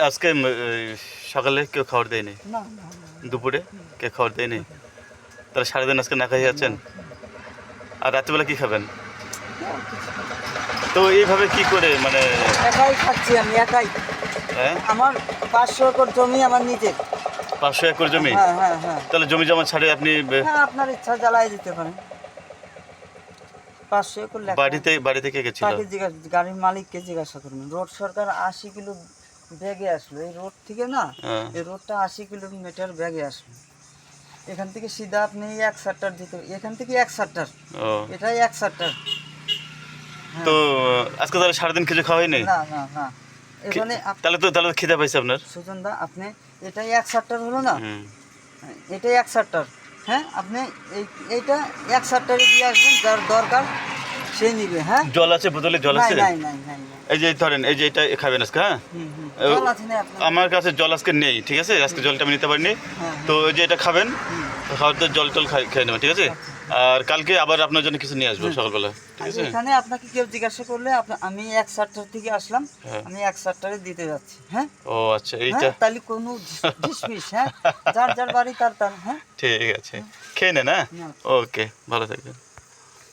আজকে সকালে কেউ খাবার দেয়নি, না না দুপুরে কেউ খাবার দেয়নি, তাহলে সারাদিন আজকে না খাইয়ে আছেন। আর রাত্রিবেলা কি খাবেন? তো এইভাবে কি করে মানে একাই খাচ্ছি আমি একাই। হ্যাঁ আমার 500 একর জমি আমার নিজের। 500 একর জমি? হ্যাঁ হ্যাঁ হ্যাঁ তাহলে জমি জমা ছাড়ে আপনি হ্যাঁ আপনার ইচ্ছা জ্বালাই দিতে পারেন। 500 একর লেখা। বাড়িতে কে গেছিল? তাকে জিজ্ঞাসা, গাড়ির মালিককে জিজ্ঞাসা করবেন। রোড সরকার 80 কিলো ব্যাগে আসলো এই রোড থেকে না, হ্যাঁ। এই রোডটা 80 কিলোমিটার ব্যাগে আসলো। এখান থেকে সিধা আপনি 1 সেক্টর দিতে, এখান থেকে 1 সেক্টর, ও এটাই 1 সেক্টর। তো আজকে তাহলে সারাদিন কিছু খাওয়া হয়নি? না না না এখানে তাহলে তো খিদে পাইছে আপনার? সুজন দা আপনি এটাই 1 সেক্টর হলো না, হুম। এটাই 1 সেক্টর। হ্যাঁ আপনি এইটা 1 সেক্টরে দিয়ে আসবেন, যার দরকার সে নিবে। হ্যাঁ জল আছে, বোতলে জল নাই আছে? নাই নাই নাই নাই। এই যে ধরেন, এই যে এটা খাবেন আজকে। হ্যাঁ জল আছে না আপনার? আমার কাছে জল আজকে নেই, ঠিক আছে, আজকে জলটা আমি নিতে পারিনি। হ্যাঁ, তো ওই যে এটা খাবেন, খাওয়ার তো জল টল খেয়ে নেবেন, ঠিক আছে। আর কালকে আবার আপনার জন্য কিছু নিয়ে আসবো সকালবেলা, ঠিক আর আছে। এখানে আপনাকে কেউ জিজ্ঞাসা করলে আমি 1 সেক্টর থেকে আসলাম, হ্যাঁ। আমি 1 সেক্টরে দিতে যাচ্ছি। হ্যাঁ ও আচ্ছা, এইটা হ্যাঁ তাহলে কোনো ডিসমিস। হ্যাঁ যার যার বাড়ি তার তার। হ্যাঁ ঠিক আছে, খেয়ে নেন। হ্যাঁ না। ওকে, ভালো থাকবেন।